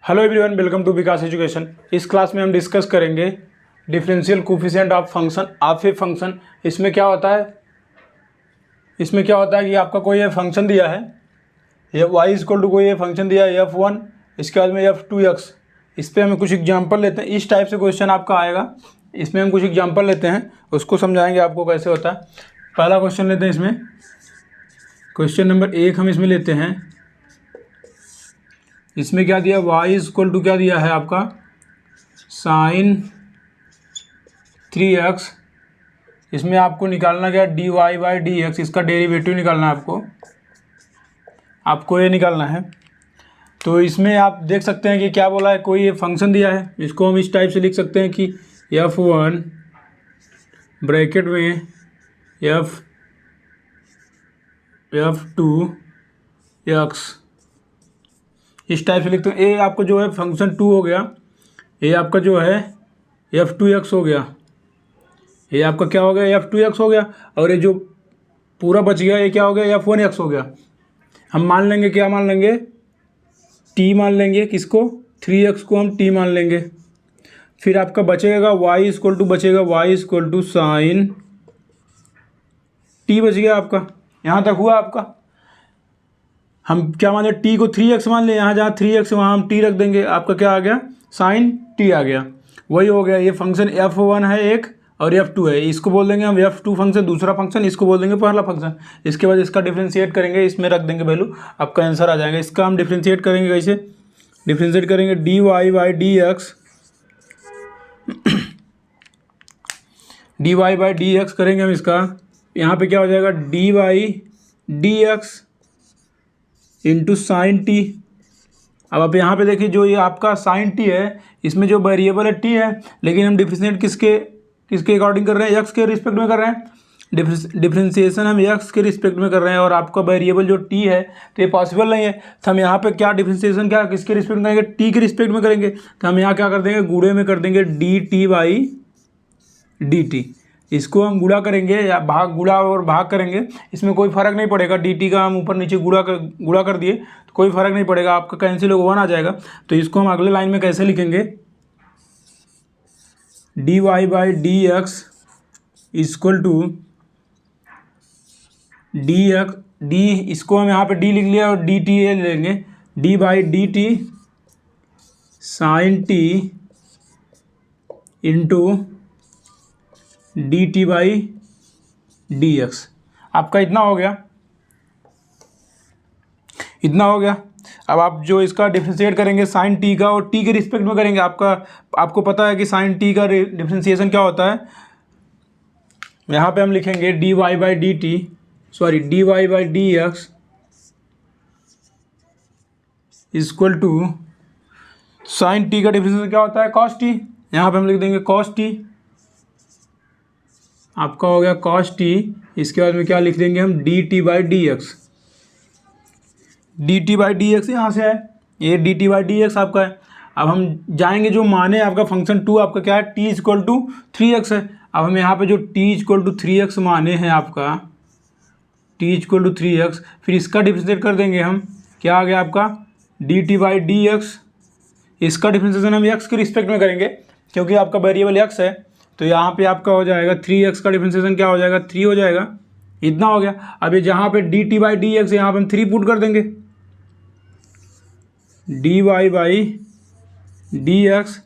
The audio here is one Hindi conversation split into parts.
Hello everyone, welcome to Vikas education. इस क्लास में हम डिस्कस करेंगे differential coefficient of function of a function. इसमें क्या होता है कि आपका कोई फंक्शन दिया है, ये y इक्वल टू कोई फंक्शन दिया है f1, इसके बाद में f2x। इस पर हम कुछ एग्जांपल लेते हैं। इस टाइप से क्वेश्चन आपका आएगा, इसमें हम कुछ एग्जांपल लेते हैं, उसको समझाएंगे आपको कैसे होता है। पहला क्वेश्चन लेते हैं। इसमें क्वेश्चन नंबर 1 हम इसमें लेते हैं। इसमें क्या दिया, y इक्वल टू क्या दिया है आपका sin 3x। इसमें आपको निकालना क्या, dy बाई डी एक्स, इसका डेरिवेटिव निकालना है आपको ये निकालना है। तो इसमें आप देख सकते हैं कि क्या बोला है, कोई ये फंक्शन दिया है, इसको हम इस टाइप से लिख सकते हैं कि f1 ब्रैकेट में f2x, इस टाइप से लिखते हैं। ये आपको जो है फंक्शन 2 हो गया, ये आपका जो है f2x हो गया, ये आपका क्या हो गया f2x हो गया, और ये जो पूरा बच गया ये क्या हो गया f1x हो गया। हम मान लेंगे, क्या मान लेंगे, t मान लेंगे, किसको, 3x को हम t मान लेंगे। फिर आपका बचेगा y equal to sine t बच गया आपका। यहाँ तक हुआ आपका। हम क्या मान लें, t को 3x मान लें, यहाँ जहाँ 3x वहाँ हम t रख देंगे, आपका क्या आ गया साइन t आ गया। वही हो गया, ये फंक्शन f1 है एक और f2 है, इसको बोल देंगे हम f2 फंक्शन, दूसरा फंक्शन इसको बोल देंगे पहला फंक्शन। इसके बाद इसका डिफ्रेंशिएट करेंगे, इसमें रख देंगे वैल्यू, आपका आंसर आ जाएगा। इसका हम डिफ्रेंशिएट करेंगे, कैसे डिफ्रेंशिएट करेंगे, dy बाई डी एक्स करेंगे हम इसका। यहाँ पे क्या हो जाएगा, D by D x into sine t. अब आप यहाँ पे देखिए, जो ये आपका साइन टी है, इसमें जो वेरिएबल है टी है, लेकिन हम डिफ्रेंशिएट किसके अकॉर्डिंग कर रहे हैं, एक्स के रिस्पेक्ट में कर रहे हैं। डिफ्रेंशिएशन हम एक्स के रिस्पेक्ट में कर रहे हैं, और आपका वेरिएबल जो टी है तो ये पॉसिबल नहीं है। तो हम यहाँ पे क्या डिफ्रेंशिएशन क्या किसके रिस्पेक्ट में करेंगे, टी के रिस्पेक्ट में करेंगे। तो हम यहाँ क्या कर देंगे, गुणे में कर देंगे D T by D T. इसको हम गुणा करेंगे या गुणा और भाग करेंगे, इसमें कोई फर्क नहीं पड़ेगा। डी का हम ऊपर नीचे गुणा कर दिए तो कोई फर्क नहीं पड़ेगा, आपका कैंसिल होगा, 1 आ जाएगा। तो इसको हम अगले लाइन में कैसे लिखेंगे, D Y by D x equal to d x d, इसको हम यहाँ पे डी लिख लिया और डी टी ले लेंगे, d by D t sine t into D T by D x. आपका इतना हो गया। अब आप जो इसका डिफ्रेंशिएट करेंगे साइन टी का, और टी के रिस्पेक्ट में करेंगे। आपको पता है कि साइन टी का डिफ्रेंशिएशन क्या होता है। यहाँ पे हम लिखेंगे D Y by D x equal to sine t का डिफ्रेंशिएशन क्या होता है, कॉस टी। यहाँ पे हम लिख देंगे कॉस टी, आपका हो गया कॉस टी। इसके बाद में क्या लिख देंगे हम, D T by D x. D T by D x यहाँ से है, ये D T by D x आपका है। अब हम जाएंगे, जो माने आपका फंक्शन 2 आपका क्या है, टी इक्वल टू 3x है। अब हम यहाँ पे जो टी इक्वल टू 3x माने हैं आपका, टी इक्वल टू 3x, फिर इसका डिफ्रेंशिएट कर देंगे हम, क्या आ गया आपका D T by D x. इसका डिफ्रेंशिएशन हम x के रिस्पेक्ट में करेंगे, क्योंकि आपका वेरिएबल x है। तो यहाँ पे आपका हो जाएगा 3x का डिफ्रेंशिएशन क्या हो जाएगा, 3 हो जाएगा। इतना हो गया। अब ये जहाँ पे D T by D x, यहाँ पे हम 3 पुट कर देंगे, d Y by D x.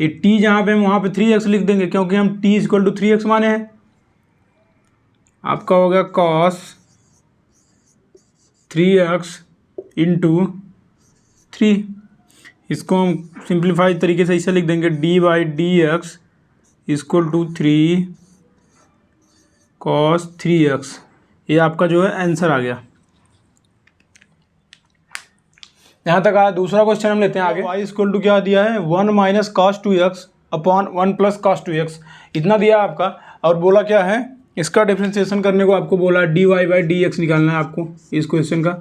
ये टी जहाँ पे हम वहाँ पे 3x लिख देंगे, क्योंकि हम t इक्वल टू 3x माने हैं। आपका हो गया कॉस 3x इंटू 3। इसको हम सिंप्लीफाई तरीके से इसे लिख देंगे, d by D x equal to 3 cos 3x। ये आपका जो है आंसर आ गया। यहाँ तक आया। दूसरा क्वेश्चन हम लेते हैं आगे। y इक्वल टू क्या दिया है, 1 minus cos 2x upon 1 plus cos 2x, इतना दिया आपका। और बोला क्या है, इसका डिफ्रेंशिएशन करने को आपको बोला d Y by D x निकालना है आपको इस क्वेश्चन का।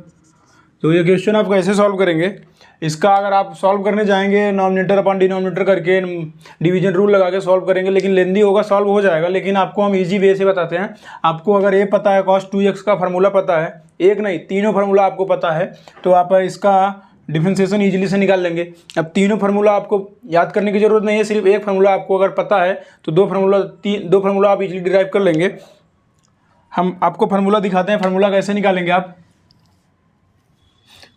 तो ये क्वेश्चन आप कैसे सॉल्व करेंगे, इसका अगर आप सॉल्व करने जाएंगे नॉमिनेटर अपॉन डिनोमिनेटर करके डिवीजन रूल लगा के सॉल्व करेंगे, लेकिन लेंदी होगा, सॉल्व हो जाएगा। लेकिन आपको हम इजी वे से बताते हैं। आपको अगर ये पता है cos 2x का फार्मूला पता है, एक नहीं तीनों फार्मूला आपको पता है, तो आप इसका डिफरेंशिएशन ईजिली से निकाल लेंगे। अब तीनों फार्मूला आपको याद करने की ज़रूरत नहीं है, सिर्फ एक फार्मूला आपको अगर पता है तो दो फार्मूला आप इजीली डिराइव कर लेंगे। हम आपको फार्मूला दिखाते हैं, फार्मूला कैसे निकालेंगे आप।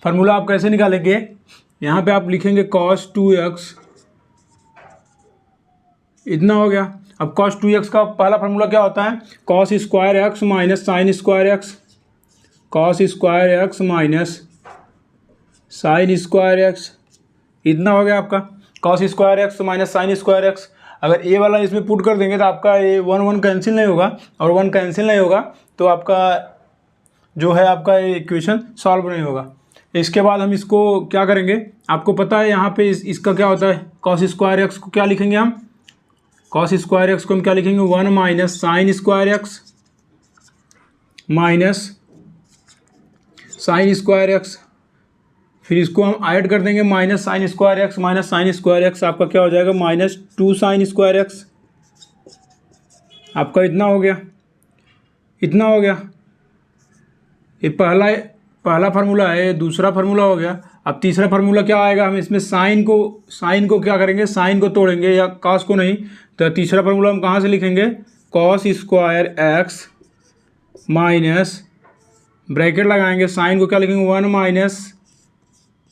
फार्मूला आप कैसे निकालेंगे, यहाँ पे आप लिखेंगे cos 2x, इतना हो गया। अब cos 2x का पहला फार्मूला क्या होता है, cos square x minus sign square x, cos square x minus sign square x, इतना हो गया आपका cos square x minus sign square x. अगर ए वाला इसमें पुट कर देंगे तो आपका ये 1 कैंसिल नहीं होगा, और 1 कैंसिल नहीं होगा तो आपका जो है आपका ये इक्वेशन सॉल्व नहीं होगा। इसके बाद हम इसको क्या करेंगे, आपको पता है यहाँ पे इसका क्या होता है, cos स्क्वायर एक्स को क्या लिखेंगे हम, cos स्क्वायर एक्स को हम क्या लिखेंगे, 1 minus sign square x minus sign square x, फिर इसको हम ऐड कर देंगे minus sign square x minus sign square x, आपका क्या हो जाएगा माइनस 2 साइन स्क्वायर एक्स, आपका इतना हो गया, इतना हो गया। ये पहला फार्मूला है, दूसरा फार्मूला हो गया। अब तीसरा फार्मूला क्या आएगा, हम इसमें साइन को क्या करेंगे, साइन को तोड़ेंगे या कॉस को नहीं, तो तीसरा फार्मूला हम कहाँ से लिखेंगे, cos square x minus bracket लगाएंगे, साइन को क्या लिखेंगे 1 माइनस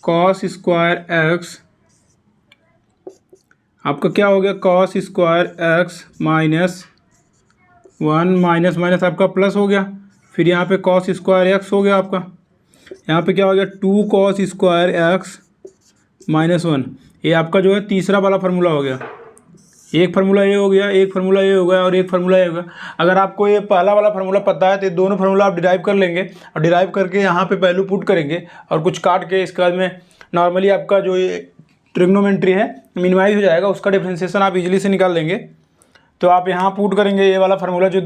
कॉस स्क्वायर एक्स, आपका क्या हो गया cos square x minus 1 minus minus आपका प्लस हो गया, फिर यहाँ पे कॉस स्क्वायर एक्स हो गया आपका, यहाँ पे क्या हो गया 2 कॉस स्क्वायर एक्स माइनस 1। ये आपका जो है तीसरा वाला फार्मूला हो गया। एक फार्मूला ये हो गया, एक फार्मूला ये हो गया और एक फार्मूला ये हो गया। अगर आपको ये पहला वाला फार्मूला पता है तो ये दोनों फार्मूला आप डिराइव कर लेंगे, और डिराइव करके यहाँ पे वैल्यू पुट करेंगे और कुछ काट के इसके बाद में नॉर्मली आपका जो ये ट्रिग्नोमेट्री है मिनिमाइज हो जाएगा, उसका डिफरेंशिएशन आप इजीली से निकाल लेंगे। तो आप यहाँ पुट करेंगे ये वाला फार्मूला, जो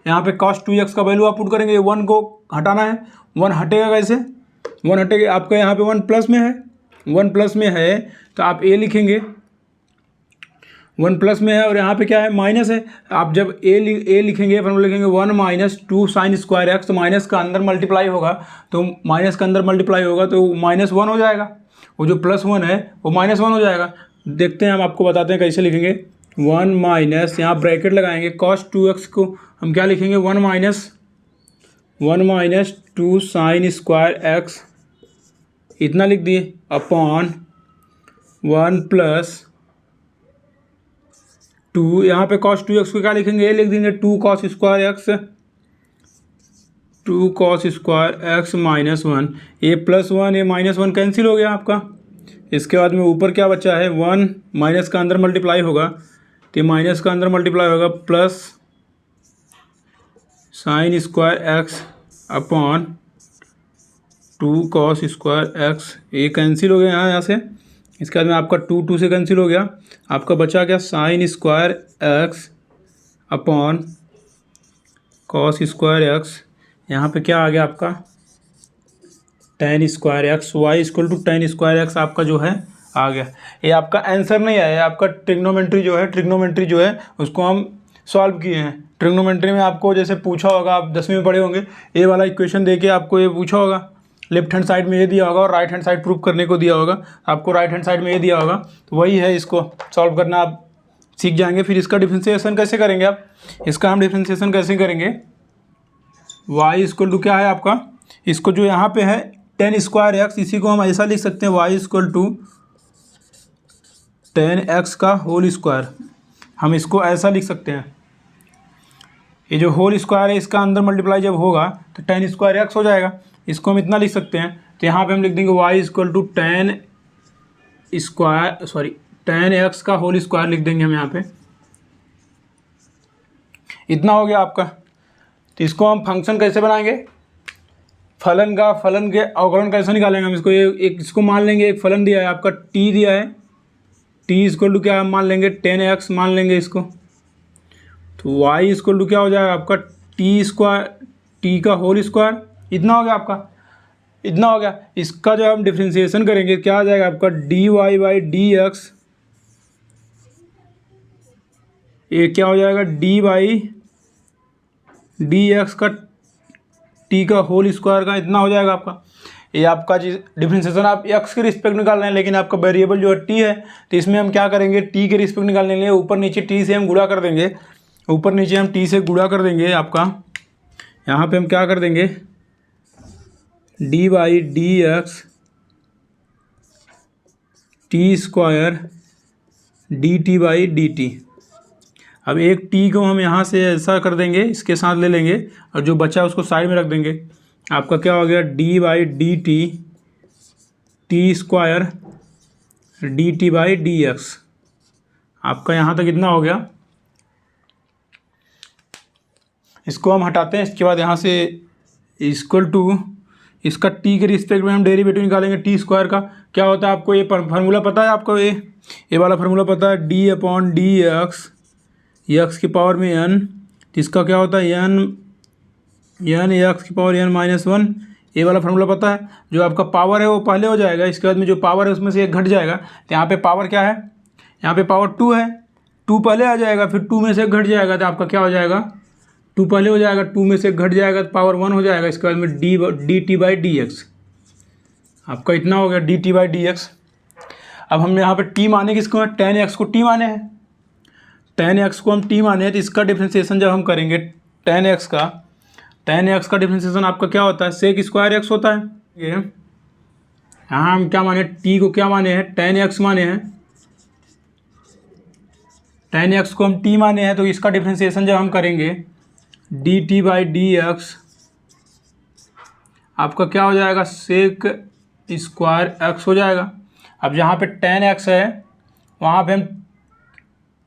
यहाँ पे cos 2x का वैल्यू आप पुट करेंगे, 1 को हटाना है, 1 हटेगा कैसे, 1 हटेगा आपका यहाँ पे 1 प्लस में है, 1 प्लस में है तो आप a लिखेंगे, 1 प्लस में है और यहाँ पे क्या है माइनस है। आप जब a लिखेंगे फार्मूला लिखेंगे 1 माइनस 2 साइन स्क्वायर एक्स, तो माइनस का अंदर मल्टीप्लाई होगा, तो माइनस का अंदर मल्टीप्लाई होगा तो -1 हो जाएगा, वो जो +1 है वो -1 हो जाएगा। देखते हैं हम आपको बताते हैं कैसे लिखेंगे, 1 माइनस यहाँ ब्रैकेट लगाएंगे, cos 2x को हम क्या लिखेंगे 1 माइनस 2 साइन स्क्वायर एक्स, इतना लिख दिए, अपॉन 1 प्लस 2, यहाँ पे cos 2x को क्या लिखेंगे, ये लिख देंगे 2 cos square x, 2 cos square x minus 1, ये +1 ये -1 कैंसिल हो गया आपका। इसके बाद में ऊपर क्या बचा है 1, माइनस का अंदर मल्टीप्लाई होगा तो माइनस का अंदर मल्टीप्लाई होगा plus sign square x upon 2 cos square x, ये कैंसिल हो गया यहाँ से। इसके बाद में आपका 2 से कैंसिल हो गया, आपका बचा क्या sine square x upon cos square x, यहाँ पे क्या आ गया आपका tan square x, y equal to tan square x आपका जो है आ गया। ये आपका आंसर नहीं आया, आपका ट्रिग्नोमेट्री जो है उसको हम सॉल्व किए हैं। ट्रिग्नोमेट्री में आपको जैसे पूछा होगा, आप 10वीं में पढ़े होंगे, ये वाला इक्वेशन देके आपको ये पूछा होगा, लेफ्ट हैंड साइड में ये दिया होगा और राइट हैंड साइड प्रूव करने को दिया होगा, आपको राइट हैंड साइड में ये दिया होगा, तो वही है, इसको सॉल्व करना आप सीख जाएंगे। फिर इसका डिफरेंशिएशन कैसे करेंगे आप, इसका हम डिफरेंशिएशन कैसे करेंगे, y इक्वल टू क्या है आपका, इसको जो यहाँ पे है tan स्क्वायर एक्स, इसी को हम ऐसा लिख सकते हैं y equal to tan x का होल स्क्वायर, हम इसको ऐसा लिख सकते हैं। ये जो होल स्क्वायर है इसका अंदर मल्टीप्लाई जब होगा तो tan स्क्वायर एक्स हो जाएगा, इसको हम इतना लिख सकते हैं। तो यहाँ पे हम लिख देंगे y equal to tan x का होल स्क्वायर लिख देंगे हम यहाँ पे, इतना हो गया आपका। तो इसको हम फंक्शन कैसे बनाएंगे, फलन के अवकलन कैसे निकालेंगे हम इसको, इसको मान लेंगे एक फलन दिया है आपका t दिया है, t इक्वल टू क्या हम मान लेंगे tan x मान लेंगे इसको, तो y इक्वल टू क्या हो जाएगा आपका t का होल स्क्वायर, इतना हो गया आपका, इतना हो गया। इसका जो हम डिफरेंशिएशन करेंगे क्या आ जाएगा आपका dy बाई dx, ये क्या हो जाएगा d बाई dx का t का होल स्क्वायर का, इतना हो जाएगा आपका। ये आपका डिफरेंशिएशन आप एक्स के रिस्पेक्ट निकाल रहे हैं, लेकिन आपका वेरिएबल जो है टी है, तो इसमें हम क्या करेंगे, टी के रिस्पेक्ट निकालने के लिए ऊपर नीचे टी से हम गुणा कर देंगे, ऊपर नीचे हम टी से गुणा कर देंगे। आपका यहाँ पे हम क्या कर देंगे, d by D x T square D T by D T. अब एक टी को हम यहाँ से ऐसा कर देंगे, इसके साथ ले लेंगे, और जो बचा उसको साइड में रख देंगे। आपका क्या हो गया, D by D T square D T by D x. आपका यहाँ तक इतना हो गया। इसको हम हटाते हैं, इसके बाद यहाँ से इक्वल टू इसका टी के रिस्पेक्ट में हम डेरिवेटिव निकालेंगे टी स्क्वायर का। क्या होता है आपको ये फार्मूला पता है, आपको ये वाला फार्मूला पता है, डी अपॉन डी एक्स की पावर में एन, तो इसका क्या होता है एन एक्स की पावर एन माइनस वन। ये वाला फार्मूला पता है। जो आपका पावर है वो पहले हो जाएगा, इसके बाद में जो पावर है उसमें से एक घट जाएगा। तो यहाँ पे पावर क्या है, यहाँ पे पावर 2 है, 2 पहले आ जाएगा, फिर 2 में से घट जाएगा, तो आपका क्या हो जाएगा, 2 पहले हो जाएगा, 2 में से घट जाएगा तो पावर 1 हो जाएगा। इसके बाद में d T by D x. आपका इतना हो गया D T by D x. अब हम यहाँ पे टी माने किसको है, टेन एक्स को टी माने हैं, टेन एक्स को हम टी माने हैं। तो इसका डिफ्रेंसिएशन जब हम करेंगे टेन एक्स का डिफ्रेंसिएशन आपका क्या होता है, सेक स्क्वायर एक्स होता है। ये यहाँ हम क्या माने, टी को क्या माने हैं, टेन एक्स माने हैं, टेन एक्स को हम टी माने हैं। तो इसका डिफ्रेंसिएशन जब हम करेंगे D T by D x, आपका क्या हो जाएगा, सेक स्क्वायर एक्स हो जाएगा। अब जहाँ पे टेन एक्स है वहाँ पे हम,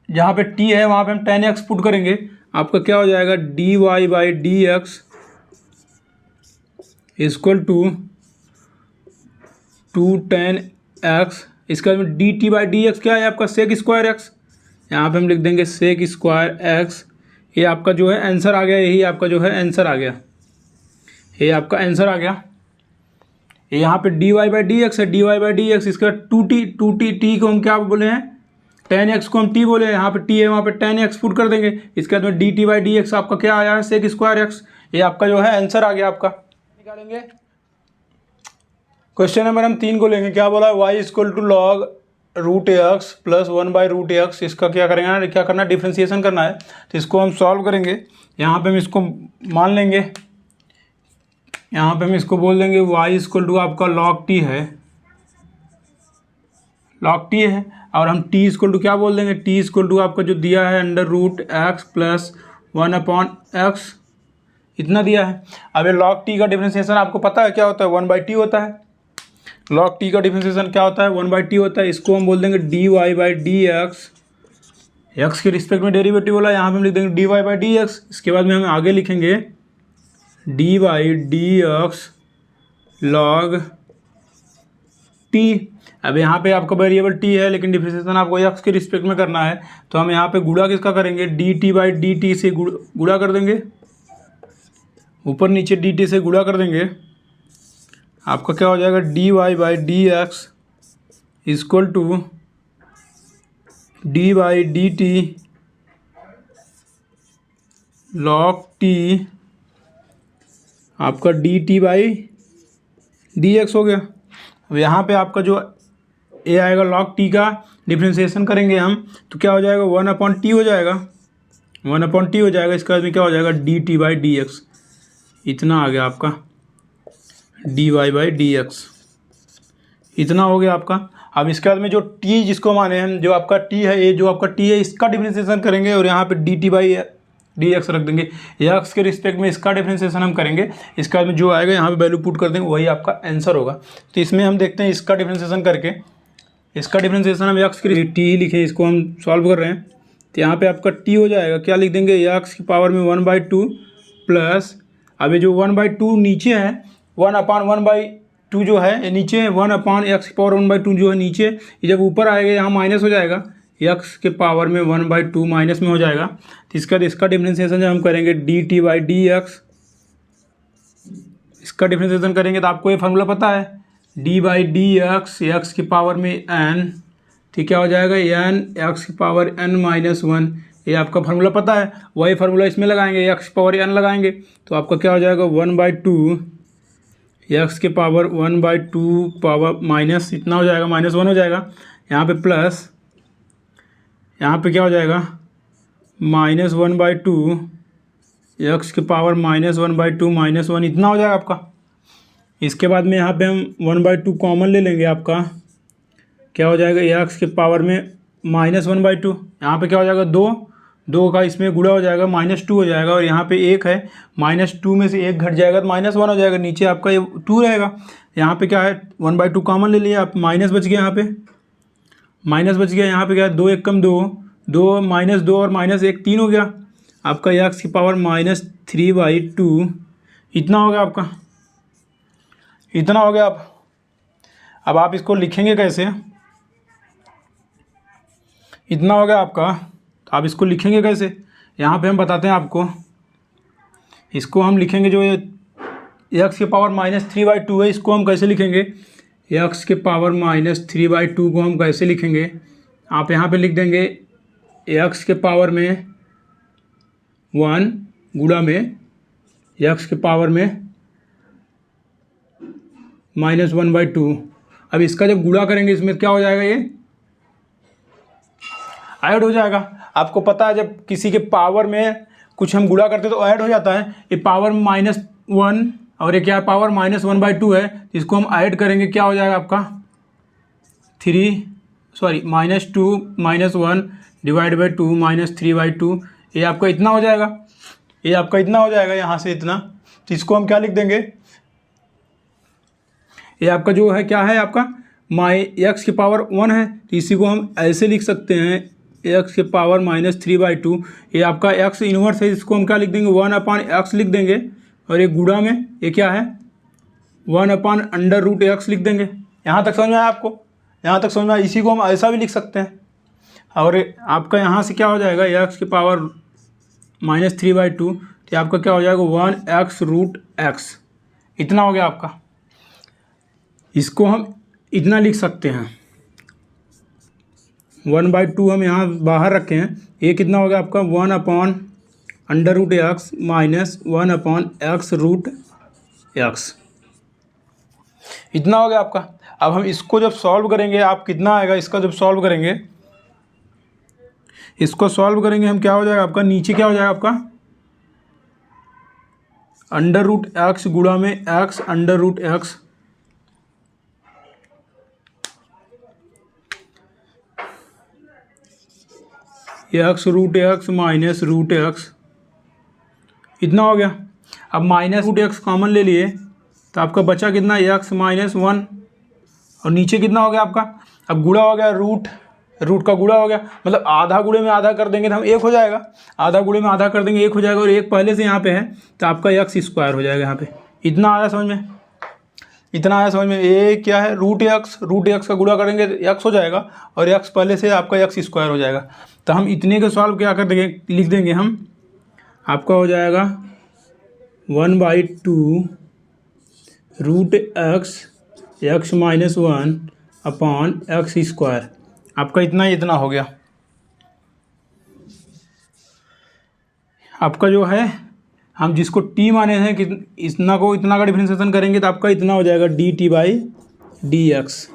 जहाँ पे टी है वहाँ पे हम टेन एक्स पुट करेंगे। आपका क्या हो जाएगा, D Y by D x equal to tan x. इसके बाद में d T by D x क्या है आपका, सेक स्क्वायर एक्स। यहाँ पे हम लिख देंगे सेक स्क्वायर एक्स। ये आपका जो है आंसर आ गया, यही आपका जो है आंसर आ गया, ये आपका आंसर आ गया। यहाँ पे D Y by D x है, D Y by D x. इसका टू टी को हम क्या बोले हैं, टेन एक्स को हम टी बोले हैं। यहाँ पे टी है वहाँ पे टेन एक्स पुट कर देंगे। इसके बाद में d T by D x आपका क्या आया है, सेक स्क्वायर एक्स। ये आपका जो है आंसर आ गया। आपका निकालेंगे क्वेश्चन नंबर हम 3 को लेंगे। क्या बोला है, y equal to log root x plus 1 by root x. इसका क्या करेंगे, क्या करना है, डिफ्रेंसिएशन करना है। तो इसको हम सॉल्व करेंगे। यहाँ पे हम इसको मान लेंगे, यहाँ पे हम इसको बोल देंगे वाई इक्वल टू आपका लॉग टी है, लॉग टी है। और हम टी इक्वल टू क्या बोल देंगे, टी इक्वल टू आपका जो दिया है under root x plus 1 upon x, इतना दिया है। अब ये लॉग टी का डिफ्रेंसिएशन आपको पता है क्या होता है, 1 बाई टी होता है। लॉग टी का डिफ्रेंसिएशन क्या होता है, 1 बाई टी होता है। इसको हम बोल देंगे d Y by D x, x के रिस्पेक्ट में डेरिवेटिव बोला, यहाँ पे हम लिख देंगे d Y by D x. इसके बाद में हम आगे लिखेंगे D y d x log t. अब यहाँ पे आपका वेरिएबल टी है, लेकिन डिफ्रेंसिएशन आपको एक्स के रिस्पेक्ट में करना है। तो हम यहाँ पे गुणा किसका करेंगे, D T by D T से गुणा कर देंगे, ऊपर नीचे डी टी से गुणा कर देंगे। आपका क्या हो जाएगा, D Y by D x equal to D by D T log T, आपका D T by D X हो गया। अब यहाँ पे आपका जो ए आएगा लॉग टी का डिफ्रेंसिएशन करेंगे हम, तो क्या हो जाएगा, 1 अपॉन टी हो जाएगा, 1 अपॉन टी हो जाएगा। इसके बाद में क्या हो जाएगा, d T by D x. इतना आ गया आपका d Y by D x, इतना हो गया आपका। अब इसके बाद में जो टी जिसको माने हैं, जो आपका टी है, ये जो आपका टी है इसका डिफ्रेंसिएशन करेंगे, और यहाँ पे D T by D x रख देंगे। एक्स के रिस्पेक्ट में इसका डिफ्रेंसिएशन हम करेंगे। इसके बाद में जो आएगा यहाँ पे वैल्यू पुट कर देंगे, वही आपका आंसर होगा। तो इसमें हम देखते हैं इसका डिफ्रेंसिएशन करके, इसका डिफ्रेंसिएशन हम एक्स की टी ही लिखे, इसको हम सॉल्व कर रहे हैं। तो यहाँ पे आपका टी हो जाएगा, क्या लिख देंगे, एक्स की पावर में 1/2 प्लस, अब ये जो 1/2 नीचे है, 1/1/2 जो है ये नीचे है, 1 अपॉन एक्स की पावर 1/2 जो है नीचे, ये जब ऊपर आएगा यहाँ माइनस हो जाएगा, एक्स के पावर में 1/2 माइनस में हो जाएगा। तो इसका डिफ्रेंसिएशन जब हम करेंगे D T by D x, इसका डिफ्रेंसिएशन करेंगे तो आपको ये फार्मूला पता है, D by D x, x की पावर में एन, ठीक क्या हो जाएगा, एन एक्स की पावर एन माइनस 1। ये आपका फार्मूला पता है, वही फार्मूला इसमें लगाएंगे, एक्स की पावर एन लगाएंगे, तो आपका क्या हो जाएगा, 1/2 एक्स के पावर 1/2 पावर माइनस इतना हो जाएगा, -1 हो जाएगा। यहाँ पे प्लस, यहाँ पे क्या हो जाएगा, -1/2 एक्स के पावर -1/2 -1 इतना हो जाएगा आपका। इसके बाद में यहाँ पे हम 1/2 कॉमन ले लेंगे, आपका क्या हो जाएगा, एक्स के पावर में -1/2, यहाँ पे क्या हो जाएगा, 2 का इसमें गुणा हो जाएगा, -2 हो जाएगा। और यहाँ पे 1 है, -2 में से 1 घट जाएगा तो -1 हो जाएगा, नीचे आपका ये 2 रहेगा। यहाँ पे क्या है, 1/2 कॉमन ले लिया आप, माइनस बच गया, यहाँ पे माइनस बच गया। यहाँ पे क्या है, 2 1 कम 2, -2 और -1 3 हो गया आपका। एक्स की पावर -3/2 इतना हो गया आपका, इतना हो गया। अब आप इसको लिखेंगे कैसे, इतना हो गया आपका, तो आप इसको लिखेंगे कैसे, यहाँ पे हम बताते हैं आपको। इसको हम लिखेंगे, जो ये एक्स के पावर -3/2 है, इसको हम कैसे लिखेंगे, एक्स के पावर -3/2 को हम कैसे लिखेंगे, आप यहाँ पे लिख देंगे एक्स के पावर में 1 गुणा में एक्स के पावर में -1/2। अब इसका जब गुणा करेंगे, इसमें क्या हो जाएगा, ये ऐड हो जाएगा। आपको पता है जब किसी के पावर में कुछ हम गुणा करते हैं तो ऐड हो जाता है। ये पावर -1 और ये क्या है, पावर -1/2 है, इसको हम ऐड करेंगे, क्या हो जाएगा आपका, -2 -1 डिवाइड बाई 2 -3/2, ये आपका इतना हो जाएगा, ये आपका इतना हो जाएगा यहाँ से इतना। तो इसको हम क्या लिख देंगे, ये आपका जो है क्या है, आपका एक्स की पावर 1 है, तो इसी को हम ऐसे लिख सकते हैं, एक्स के पावर -3/2। ये आपका एक्स इन्वर्स है, इसको हम क्या लिख देंगे, 1/x लिख देंगे। और ये गुणा में ये क्या है, 1/√x लिख देंगे। यहाँ तक समझ में आया आपको, यहाँ तक समझ में आया। इसी को हम ऐसा भी लिख सकते हैं। और आपका यहाँ से क्या हो जाएगा, एक्स की पावर -3/2, तो आपका क्या हो जाएगा, 1x√x इतना हो गया आपका। इसको हम इतना लिख सकते हैं, 1/2 हम यहाँ बाहर रखे हैं, ये कितना हो गया आपका, 1/√x माइनस 1/x√x इतना हो गया आपका। अब हम इसको जब सॉल्व करेंगे, आप कितना आएगा इसका, जब सॉल्व करेंगे, इसको सॉल्व करेंगे हम, क्या हो जाएगा आपका, नीचे क्या हो जाएगा आपका, √x गुणा में x √x x√x minus √x इतना हो गया। अब -√x कॉमन ले लिए तो आपका बचा कितना, x -1 और नीचे कितना हो गया आपका। अब गुणा हो गया, रूट का गुणा हो गया, मतलब आधा गुणे में आधा कर देंगे तो हम 1 हो जाएगा, आधा गुणे में आधा कर देंगे 1 हो जाएगा। और 1 पहले से यहाँ पे है तो आपका x² हो जाएगा यहाँ पे। इतना आया समझ में, इतना आया समझ में। ये क्या है, √x का गुणा करेंगे तो x हो जाएगा, और x पहले से आपका x² हो जाएगा। तो हम इतने के सॉल्व क्या कर देंगे, लिख देंगे हम, आपका हो जाएगा 1/2 √x x -1 अपॉन x²। आपका इतना हो गया। आपका जो है, हम जिसको t माने हैं कि इतना को इतना का डिफरेंशिएशन करेंगे तो आपका इतना हो जाएगा dt/dx।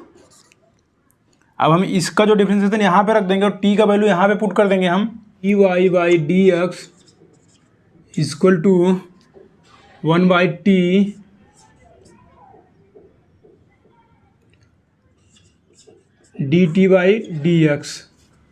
अब हम इसका जो डिफरेंशिएशन यहाँ पे रख देंगे और t का वैल्यू यहाँ पे पुट कर देंगे हम, dy/dx equal to 1/t dt/dx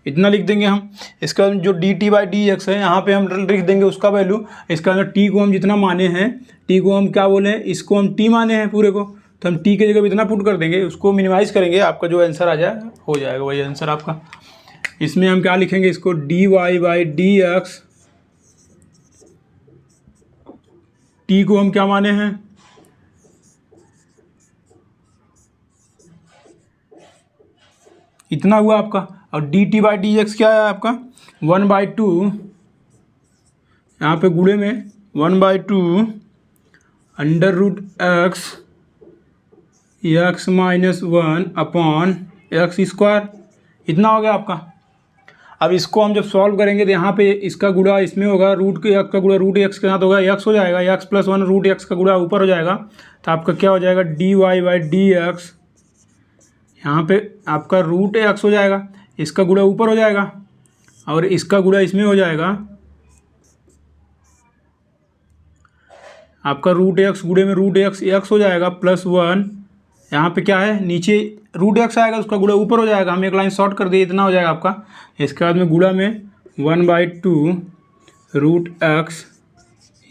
इतना लिख देंगे हम। इसका जो dt/dx है यहाँ पे हम लिख देंगे उसका वैल्यू। इसका अंदर t को हम जितना माने हैं, t को हम क्या बोले, इसको हम t माने हैं पूरे को, तो हम t के जगह इतना पुट कर देंगे, उसको मिनिमाइज़ करेंगे, आपका जो आंसर आ जाए हो जाएगा वही आंसर आपका। इसमें हम क्या लिखेंगे, इसको dy/dx, t को हम क्या माने हैं, इतना हुआ आपका। और dt/dx क्या है आपका, 1/2 यहाँ पे गुणे में 1/2 √x x -1 अपॉन x² इतना हो गया आपका। अब इसको हम जब सॉल्व करेंगे तो यहाँ पे इसका गुणा इसमें होगा, रूट के एक्स का गुणा रूट एक्स के साथ होगा, एक्स हो जाएगा, x plus one root x का गुणा ऊपर हो जाएगा, तो आपका क्या हो जाएगा D Y by D x, यहाँ पे आपका रूट एक्स हो जाएगा, इसका गुणा ऊपर हो जाएगा और इसका गुणा इसमें हो जाएगा, आपका रूट एक्स गुणे में रूट एक्स एक्स हो जाएगा प्लस वन, यहाँ पे क्या है नीचे रूट एक्स आएगा उसका गुणा ऊपर हो जाएगा, हम एक लाइन शॉर्ट कर दिए, इतना हो जाएगा आपका। इसके बाद में गुणा में 1/2 root x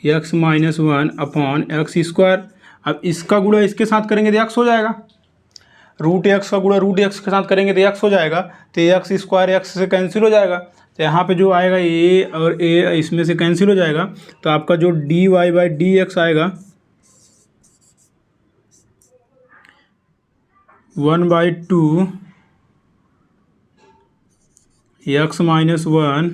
x minus one upon x square. अब इसका गुणा इसके साथ करेंगे तो एक्स हो जाएगा, रूट एक्स का गुणा रूट एक्स के साथ करेंगे तो एक्स हो जाएगा, तो एक्स स्क्वायर एक्स से कैंसिल हो जाएगा, तो यहाँ पे जो आएगा ए और ए इसमें से कैंसिल हो जाएगा, तो आपका जो d Y by D x आएगा 1/2 x minus one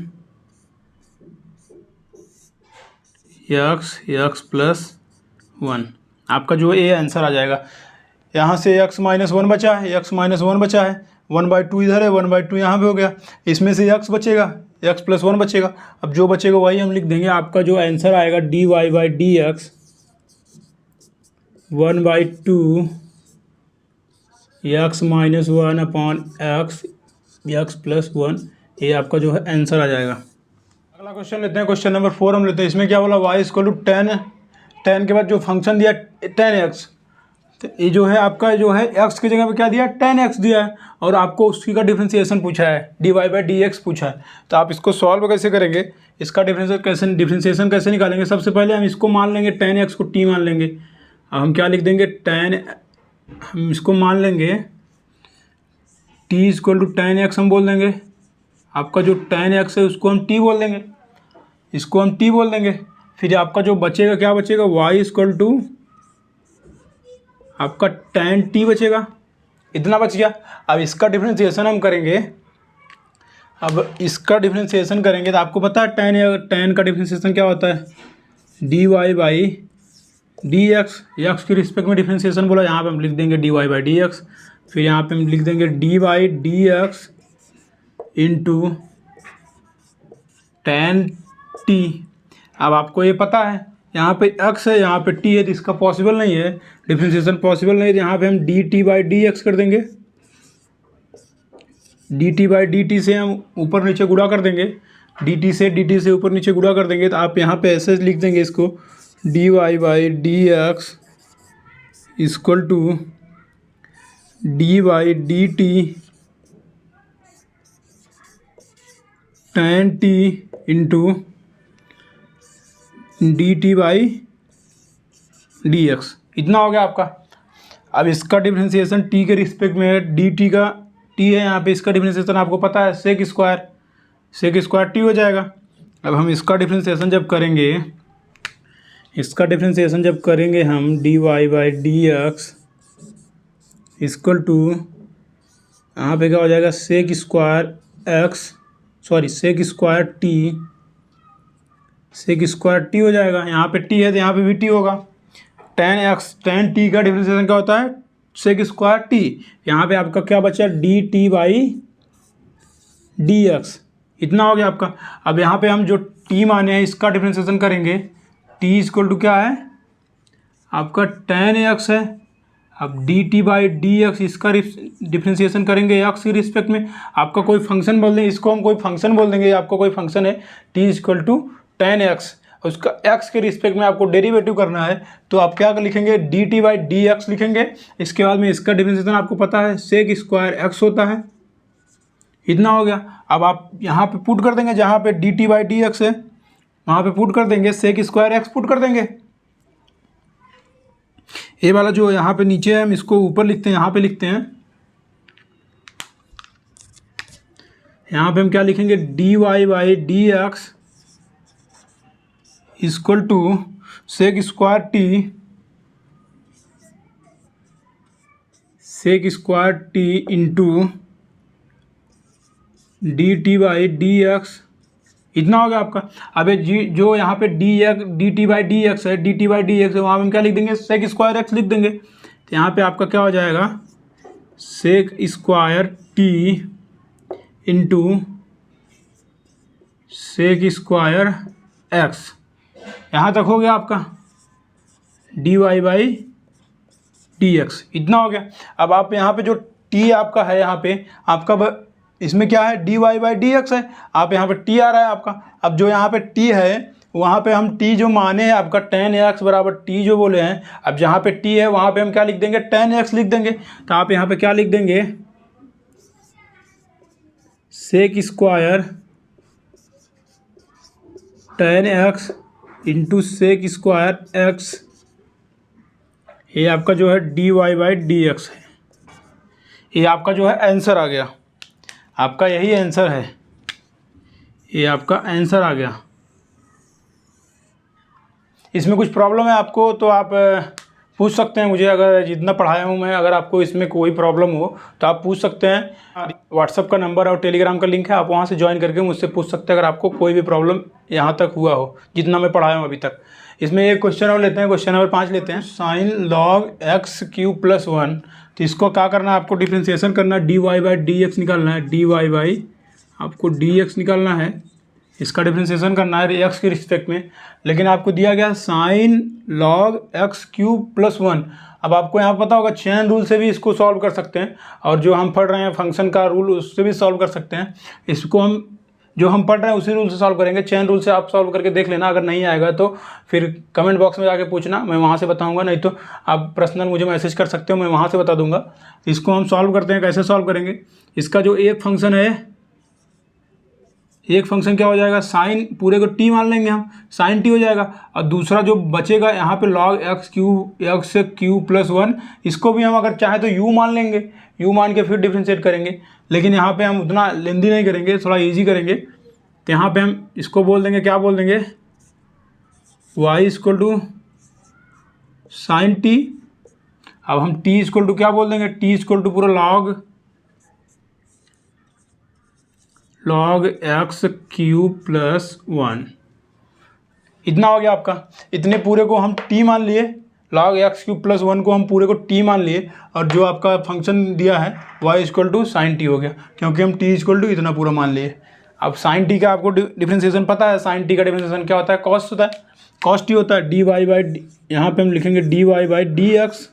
x plus one, आपका जो ए आंसर आ जाएगा। यहाँ से एक्स माइनस वन बचा है, एक्स माइनस वन बचा है, 1/2 इधर है, 1/2 यहाँ पे हो गया, इसमें से एक्स बचेगा, एक्स प्लस वन बचेगा, अब जो बचेगा वही हम लिख देंगे। आपका जो आंसर आएगा d Y by D x 1/2 x minus one upon x plus one, ये आपका जो है आंसर आ जाएगा। अगला क्वेश्चन लेते हैं, क्वेश्चन नंबर 4 हम लेते हैं। इसमें क्या बोला y इक्वल टू 10 के बाद जो फंक्शन दिया 10x, तो ये जो है आपका जो है x की जगह पे क्या दिया 10x दिया है और आपको उसी का डिफ्रेंसिएशन पूछा है, D Y by D x पूछा है। तो आप इसको सॉल्व कैसे करेंगे, इसका डिफ्रेंसिएशन कैसे निकालेंगे। सबसे पहले हम इसको मान लेंगे 10x को t मान लेंगे। अब हम क्या लिख देंगे हम इसको मान लेंगे t इक्वल टू 10x हम बोल देंगे। आपका जो 10x है उसको हम t बोल देंगे, इसको हम t बोल देंगे। फिर आपका जो बचेगा क्या बचेगा y इक्वल टू आपका 10t बचेगा, इतना बच गया। अब इसका डिफ्रेंसिएशन हम करेंगे, अब इसका डिफ्रेंसिएशन करेंगे तो आपको पता है tan का डिफ्रेंसिएशन क्या होता है D Y by D x, x के रिस्पेक्ट में डिफ्रेंसिएशन बोला, यहाँ पे हम लिख देंगे d Y by D x, फिर यहाँ पे हम लिख देंगे d y d x into 10t। अब आपको ये पता है यहाँ पे x है यहाँ पे t है, तो इसका पॉसिबल नहीं है, डिफ्रेंसिएशन पॉसिबल नहीं है, तो यहाँ पे हम dt बाई डी एक्स कर देंगे, dt बाई dt से हम ऊपर नीचे गुणा कर देंगे, dt से ऊपर नीचे गुणा कर देंगे, तो आप यहाँ पे ऐसे लिख देंगे इसको dy by D x equal to D by D t tan t into D T by D x, इतना हो गया आपका। अब इसका डिफ्रेंसिएशन t के रिस्पेक्ट में है, डी टी का t है यहाँ पे, इसका डिफ्रेंसिएशन आपको पता है सेक स्क्वायर t हो जाएगा। अब हम इसका डिफ्रेंसिएशन जब करेंगे हम d Y by D x equal to यहाँ पे क्या हो जाएगा सेक स्क्वायर t हो जाएगा, यहाँ पे t है तो यहाँ पे भी t होगा। tan t का डिफ्रेंसिएशन क्या होता है सेक स्क्वायर t, यहाँ पे आपका क्या बचा D T by D x, इतना हो गया आपका। अब यहाँ पे हम जो t माने हैं इसका डिफ्रेंसिएशन करेंगे, t इक्वल टू क्या है आपका tan x है। अब D T by D x इसका डिफ्रेंसिएशन करेंगे एक्स के रिस्पेक्ट में, आपका कोई फंक्शन बोल देंगे, इसको हम कोई फंक्शन बोल देंगे, आपका कोई फंक्शन है t equal to tan x, उसका x के रिस्पेक्ट में आपको डेरिवेटिव करना है, तो आप क्या लिखेंगे d T by D x लिखेंगे। इसके बाद में इसका डिफ्रेंसिएशन आपको पता है सेक स्क्वायर x होता है, इतना हो गया। अब आप यहाँ पे पुट कर देंगे, जहाँ पे D T by D x है वहाँ पे पुट कर देंगे, सेक स्क्वायर x पुट कर देंगे। ये वाला जो यहाँ पे नीचे है हम इसको ऊपर लिखते हैं, यहाँ पे लिखते हैं, यहाँ पे हम क्या लिखेंगे D Y by D x equal to sec square T into D T by D x, इतना हो गया आपका। अब जो यहाँ पे D T by D x है, D T by D x है, वहाँ हम क्या लिख देंगे सेक स्क्वायर एक्स लिख देंगे, तो यहाँ पे आपका क्या हो जाएगा sec square T into sec square x, यहाँ तक हो गया आपका d Y by D x, इतना हो गया। अब आप यहाँ पे जो टी आपका है, यहाँ पे आपका इसमें क्या है, D Y by D x है, आप यहाँ पे टी आ रहा है आपका। अब जो यहाँ पे टी है वहाँ पे हम टी जो माने हैं आपका tan एक्स बराबर टी जो बोले हैं, अब जहाँ पे टी है वहाँ पे हम क्या लिख देंगे, tan एक्स लिख देंगे। तो आप यहाँ पे क्या लिख देंगे, sec square tan x into sec square x, ये आपका जो है D Y by D x है। ये आपका जो है आंसर आ गया, आपका यही आंसर है, ये आपका आंसर आ गया। इसमें कुछ प्रॉब्लम है आपको तो आप पूछ सकते हैं मुझे, अगर जितना पढ़ाया हूँ मैं, अगर आपको इसमें कोई प्रॉब्लम हो तो आप पूछ सकते हैं। व्हाट्सअप का नंबर और टेलीग्राम का लिंक है, आप वहाँ से ज्वाइन करके मुझसे पूछ सकते हैं अगर आपको कोई भी प्रॉब्लम यहाँ तक हुआ हो, जितना मैं पढ़ाया हूँ अभी तक। इसमें एक क्वेश्चन और लेते हैं, क्वेश्चन नंबर 5 लेते हैं। Sign log x cube plus 1, तो इसको क्या करना है आपको, डिफ्रेंशिएशन करना है, D Y by D x निकालना है, डी वाई बाई आपको डी एक्स निकालना है, इसका डिफ्रेंशिएशन करना है एक्स के रिस्पेक्ट में। लेकिन आपको दिया गया sign log x cube plus 1। अब आपको यहाँ पता होगा चेन रूल से भी इसको सॉल्व कर सकते हैं, और जो हम पढ़ रहे हैं फंक्शन का रूल उससे भी सॉल्व कर सकते हैं। इसको हम जो हम पढ़ रहे हैं उसी रूल से सॉल्व करेंगे। चेन रूल से आप सॉल्व करके देख लेना, अगर नहीं आएगा तो फिर कमेंट बॉक्स में जाके पूछना, मैं वहाँ से बताऊँगा, नहीं तो आप पर्सनल मुझे मैसेज कर सकते हो, मैं वहाँ से बता दूँगा। इसको हम सॉल्व करते हैं, कैसे सॉल्व करेंगे। इसका जो एक फंक्शन है, एक फंक्शन क्या हो जाएगा, साइन पूरे को टी मान लेंगे हम, साइन टी हो जाएगा, और दूसरा जो बचेगा यहाँ पे लॉग एक्स क्यूब प्लस 1, इसको भी हम अगर चाहे तो यू मान लेंगे, यू मान के फिर डिफ्रेंशिएट करेंगे। लेकिन यहाँ पे हम उतना लेंदी नहीं करेंगे, थोड़ा इजी करेंगे। तो यहाँ पे हम इसको बोल देंगे, क्या बोल देंगे, y equal to sine t. अब हम टी इक्वल टू क्या बोल देंगे, टी इक्वल टू पूरा लॉग एक्स क्यूब प्लस 1, इतना हो गया आपका। इतने पूरे को हम टी मान लिए, लॉग एक्स क्यूब प्लस 1 को हम पूरे को टी मान लिए, और जो आपका फंक्शन दिया है y equal to sine t हो गया, क्योंकि हम टी इक्वल टू इतना पूरा मान लिए। अब साइन टी का आपको डिफ्रेंशिएशन पता है, साइन टी का डिफ्रेंशिएशन क्या होता है, कॉस्ट होता है, कॉस्ट ही होता है, डी वाई बाई, यहाँ पे हम लिखेंगे D Y by D x.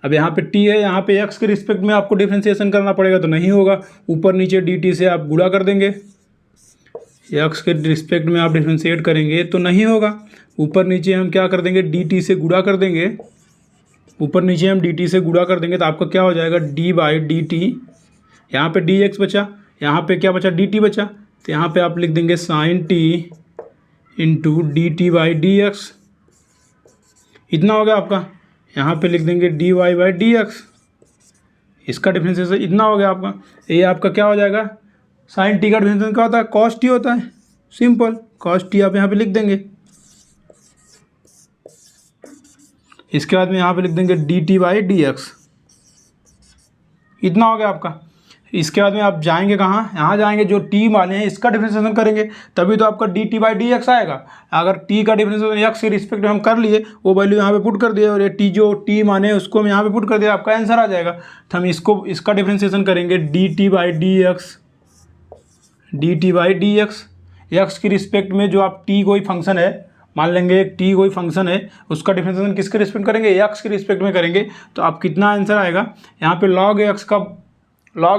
अब यहाँ पे टी है, यहाँ पे एक्स के रिस्पेक्ट में आपको डिफ्रेंशिएशन करना पड़ेगा, तो नहीं होगा, ऊपर नीचे डी टी से आप गुणा कर देंगे, एक्स के रिस्पेक्ट में आप डिफ्रेंशिएट करेंगे तो नहीं होगा, ऊपर नीचे हम क्या कर देंगे, डी टी से गुणा कर देंगे, ऊपर नीचे हम डी टी से गुणा कर देंगे, तो आपका क्या हो जाएगा, डी बाई डी टी, यहाँ पे डी एक्स बचा, यहाँ पे क्या बचा, डी टी बचा, तो यहाँ पे आप लिख देंगे sine t into D T by D x, इतना हो गया आपका। यहाँ पे लिख देंगे d Y by D x, इसका डिफ्रेंशिएशन इतना हो गया आपका। ये आपका क्या हो जाएगा, साइन टी का डिफ्रेंशिएशन क्या होता है, कॉस टी होता है, सिंपल, कॉस टी आप यहाँ पे लिख देंगे। इसके बाद में यहाँ पे लिख देंगे D T by D x, इतना हो गया आपका। इसके बाद में आप जाएंगे कहाँ, यहाँ जाएंगे, जो टी माने हैं इसका डिफ्रेंशिएशन करेंगे, तभी तो आपका D T by D x आएगा। अगर टी का डिफ्रेंशिएशन एक्स के रिस्पेक्ट में हम कर लिए, वो वैल्यू यहाँ पे पुट कर दिए, और ये टी जो टी माने हैं उसको हम यहाँ पे पुट कर दिया, आपका आंसर आ जाएगा। तो हम इसका डिफ्रेंशिएशन करेंगे D T by D x, D T by D x, x के रिस्पेक्ट में जो आप टी कोई फंक्शन है, मान लेंगे एक टी कोई फंक्शन है, उसका डिफ्रेंशिएशन किसके रिस्पेक्ट करेंगे, एक्स के रिस्पेक्ट में करेंगे, तो आप कितना आंसर आएगा, यहाँ पे लॉग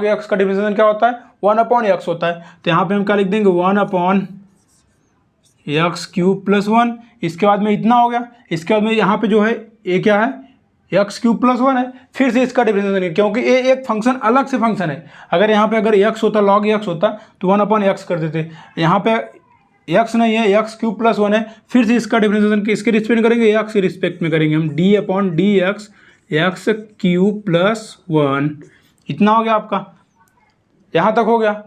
एक्स का डिफ्रेंशिएशन क्या होता है, 1/x होता है, तो यहाँ पे हम क्या लिख देंगे, 1/x क्यूब प्लस 1। इसके बाद में इतना हो गया। इसके बाद में यहाँ पे जो है ये क्या है, एक्स क्यूब प्लस 1 है, फिर से इसका डिफ्रेंशिएशन, क्योंकि ये एक फंक्शन अलग से फंक्शन है। अगर यहाँ पे अगर एक्स होता, लॉग एक्स होता, तो 1/x कर देते, यहाँ पे एक्स नहीं है, एक्स क्यूब प्लस 1 है, फिर से इसका डिफ्रेंशिएशन किसके रिस्पेक्ट में करेंगे, एक्स के रिस्पेक्ट में करेंगे हम, d/dx एक्स क्यूब प्लस 1, इतना हो गया आपका, यहाँ तक हो गया।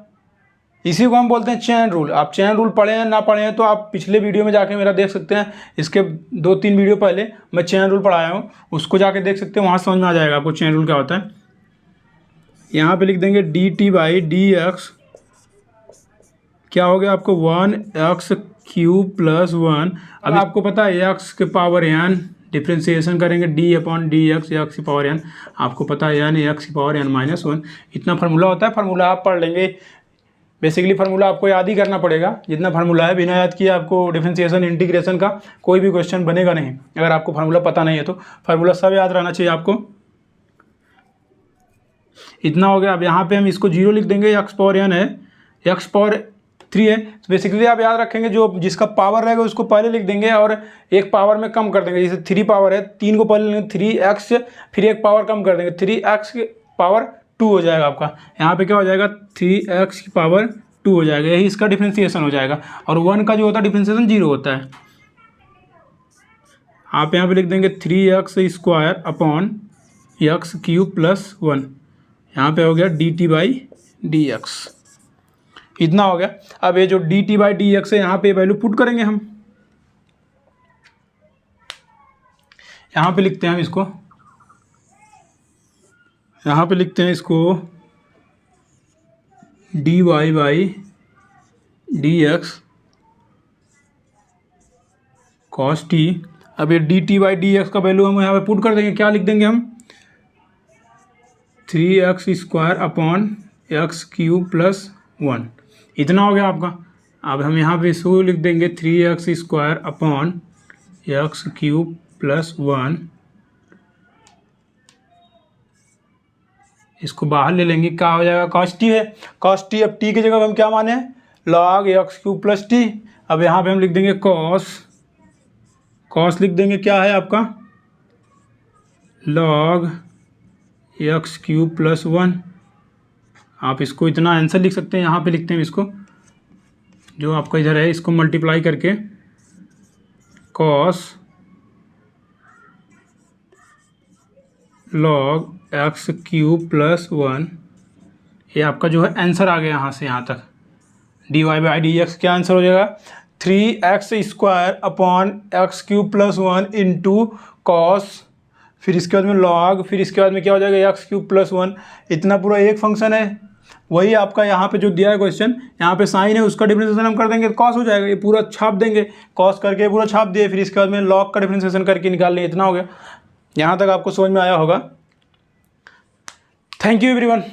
इसी को हम बोलते हैं चेन रूल। आप चेन रूल पढ़े हैं ना पढ़े हैं तो आप पिछले वीडियो में जाके मेरा देख सकते हैं, इसके 2-3 वीडियो पहले मैं चेन रूल पढ़ाया हूँ, उसको जाके देख सकते हैं, वहाँ समझ में आ जाएगा आपको चेन रूल क्या होता है। यहाँ पे लिख देंगे D T by D x, क्या हो गया आपको 1x क्यूब प्लस 1। अब आपको पता है एक्स के पावर n, डिफ्रेंशिएशन करेंगे d/dx एक्स की पावर n, आपको पता है n एक्स की पावर n-1, इतना फार्मूला होता है। फार्मूला आप पढ़ लेंगे, बेसिकली फार्मूला आपको याद ही करना पड़ेगा, जितना फार्मूला है बिना याद किए आपको डिफरेंशिएशन इंटीग्रेशन का कोई भी क्वेश्चन बनेगा नहीं। अगर आपको फार्मूला पता नहीं है तो फार्मूला सब याद रहना चाहिए आपको। इतना हो गया। अब यहाँ पे हम इसको 0 लिख देंगे, एक्स पावर n है, एक्स पावर 3 है। तो बेसिकली आप याद रखेंगे जो जिसका पावर रहेगा उसको पहले लिख देंगे और एक पावर में कम कर देंगे। जैसे 3 पावर है, 3 को पहले लेंगे 3x, फिर एक पावर कम कर देंगे 3x की पावर 2 हो जाएगा आपका। यहाँ पे क्या हो जाएगा 3x की पावर 2 हो जाएगा, यही इसका डिफ्रेंसिएशन हो जाएगा। और 1 का जो होता है डिफ्रेंसिएशन 0 होता है। आप यहाँ पे लिख देंगे 3x² अपॉन x³ प्लस 1, यहाँ पे हो गया dt/dx। इतना हो गया। अब ये जो dt/dx है यहाँ पे वैल्यू पुट करेंगे हम। यहाँ पे लिखते हैं हम इसको, यहाँ पे लिखते हैं इसको dy/dx cos t। अब ये dt/dx का वैल्यू हम यहाँ पे पुट कर देंगे। क्या लिख देंगे हम 3x² अपॉन x³ प्लस 1। इतना हो गया आपका। अब हम यहाँ पे इसको लिख देंगे 3x² अपॉन x³ प्लस 1। इसको बाहर ले लेंगे, क्या हो जाएगा cos t है, cos t। अब t की जगह हम क्या माने log x³ प्लस t। अब यहाँ पे हम लिख देंगे cos लिख देंगे, क्या है आपका log x³ प्लस 1। आप इसको इतना आंसर लिख सकते हैं। यहाँ पे लिखते हैं इसको, जो आपका इधर है इसको मल्टीप्लाई करके cos log x³ प्लस 1। ये आपका जो है आंसर आ गया यहाँ से यहाँ तक। dy/dx क्या आंसर हो जाएगा 3x² upon x³ plus 1 into cos, फिर इसके बाद में log, फिर इसके बाद में क्या हो जाएगा x³ प्लस 1। इतना पूरा एक फंक्शन है। वही आपका यहाँ पे जो दिया है क्वेश्चन, यहाँ पे साइन है उसका डिफरेंशिएशन हम कर देंगे कॉस हो जाएगा। ये पूरा छाप देंगे, कॉस करके पूरा छाप दिए, फिर इसके बाद में log का डिफरेंशिएशन करके निकाल लें। इतना हो गया। यहाँ तक आपको समझ में आया होगा। Thank you everyone.